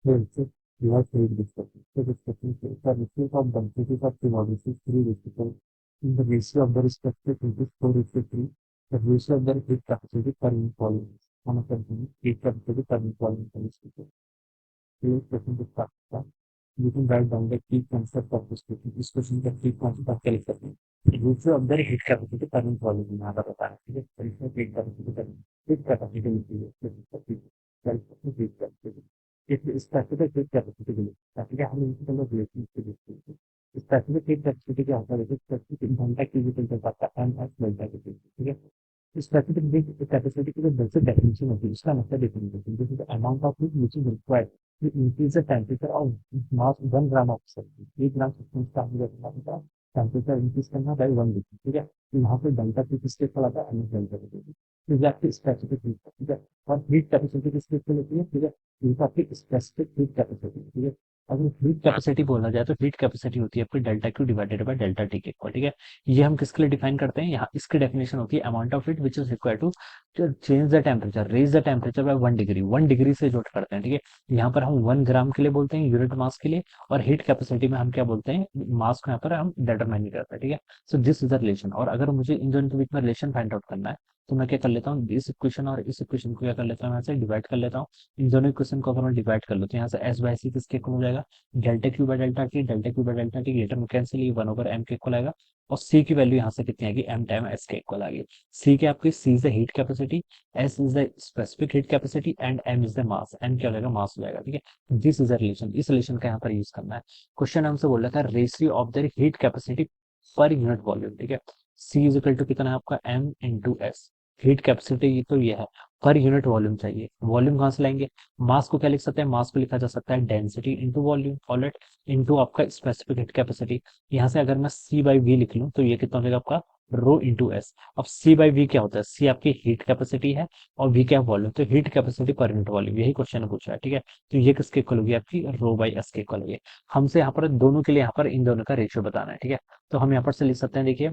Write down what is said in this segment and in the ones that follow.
Friendship, we have three discussions. The discussion is the ratio of density of commodities three ratio in the ratio of the respective into 4:3, the ratio of the heat capacity per unit volume. On a continuous heat capacity per unit volume for this question. This question is start. You can write down the key concept of this question. This question का key concept आप क्या लिख सकते हैं? Ratio of the heat capacity per unit volume यहाँ पर बता रहा है, ठीक है? Ratio of heat capacity per heat capacity लिखी है, heat capacity एक स्पेसिफिक हीट कैपेसिटी के लिए स्पेसिफिक हम इनकी तरह रिलेशन से देखते हैं स्पेसिफिक हीट कैपेसिटी क्या होता है जैसे स्पेसिफिक घंटा की जो पाता है एम एस डेल्टा के ठीक है स्पेसिफिक हीट कैपेसिटी की जो बेसिक डेफिनेशन होती है उसका मतलब definition this is the amount of heat which is required to increase the temperature of mass 1 gram of substance 1 gram substance का हमने देखा टेंपरेचर इंक्रीज करना बाय 1 डिग्री ठीक है तो यहाँ पे डेल्टा टी किसके इक्वल आता है एम एस डेल्टा के तो ये आपकी स्पेसिफिक हीट ठीक है और हीट कैपेसिटी किसके इक्वल होती है ठीक है ये तो आपकी स्पेसिफिक हीट कैपेसिटी ठीक है अगर हीट कैपेसिटी बोला जाए तो हीट कैपेसिटी होती है आपकी delta Q divided by delta T के इक्वल ठीक है ये हम किसके लिए डिफाइन करते हैं यहाँ इसकी डेफिनेशन होती है amount of heat which is required to change the temperature raise the temperature by 1 degree 1 degree से जोड़ करते हैं ठीक है यहाँ पर हम 1 ग्राम के लिए बोलते हैं यूनिट मास के लिए और हीट कैपेसिटी में हम क्या बोलते हैं मास को यहाँ पर हम डिटरमाइन करते हैं ठीक है so this is the relation और अगर मुझे इन दोनों के बीच में रिलेशन फाइंड आउट करना है तो मैं क्या कर लेता हूँ इस इक्वेशन और इस इक्वेशन को क्या कर लेता हूँ यहाँ से डिवाइड कर लेता हूँ इन दोनों इक्वेशन को अगर मैं डिवाइड कर लूँ तो यहाँ से एस बाई सी किसके इक्वल हो जाएगा delta Q by delta T greater में कैंसिल ये 1/m के इक्वल आएगा और सी की वैल्यू यहाँ से कितनी आएगी M time S K equal आ गई सी के आपकी C is the heat capacity S is the specific heat capacity and M is the mass M क्या हो जाएगा मास हो जाएगा ठीक है दिस इज द रिलेशन इस रिलेशन का यहाँ पर यूज करना है क्वेश्चन हमसे बोल रहा था ratio of the heat capacity per unit volume ठीक है सी इज इक्वल टू कितना है आपका M into S heat capacity तो ये है पर यूनिट वॉल्यूम चाहिए वॉल्यूम कहाँ से लाएंगे मास को क्या लिख सकते हैं मास को लिखा जा सकता है डेंसिटी इंटू वॉल्यूम ऑलरेट इंटू आपका स्पेसिफिक हीट कैपेसिटी यहाँ से अगर मैं सी बाई वी लिख लूँ तो ये कितना हो जाएगा आपका रो इंटू एस अब सी बाई वी क्या होता है सी आपकी हीट कैपेसिटी है और वी क्या वॉल्यूम तो heat capacity per unit volume यही क्वेश्चन ने पूछा है ठीक है तो ये किसके इक्वल होगी आपकी रो बाई एस के इक्वल होगी हमसे यहाँ पर दोनों के लिए यहाँ पर इन दोनों का रेशियो बताना है ठीक है तो हम यहाँ पर से लिख सकते हैं देखिए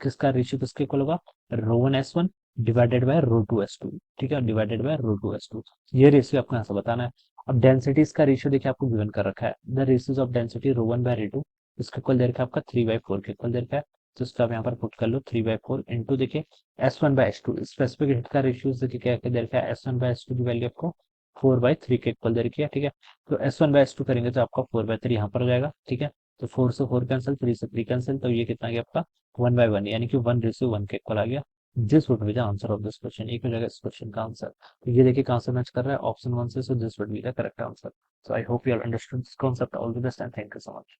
किसका रेशियो किसके इक्वल होगा रो 1 S1 divided by rho 2 S2 ठीक है डिवाइडेड बाय रो 2 S2 ये रेशियो आपको यहाँ से बताना है अब डेंसिटीज का रेशियो देखिए आपको गिवन कर रखा है the ratios of density rho 1 by rho 2 इसका इक्वल दे रखा है आपका 3/4 के इक्वल दे रखा है तो इसका आप यहाँ पर पुट कर लो 3/4 इंटू देखिए S1/S2 स्पेसिफिक हीट का रेशियो देखिए क्या दे रखा है S1/S2 की वैल्यू आपको 4/3 के इक्वल दे रखी है ठीक है तो S1/S2 करेंगे तो आपका 4/3 यहाँ पर हो जाएगा ठीक है तो 4 से 4 कैंसिल 3 से 3 कैंसिल तो ये कितना आ गया आपका 1/1 यानी कि 1:1 के इक्वल आ गया this would be the answer of this question एक हो जाएगा इस क्वेश्चन का आंसर तो ये देखिए कहाँ से मैच कर रहा है ऑप्शन 1 से so this would be the correct answer so I hope you have understood this concept all the best and thank you so much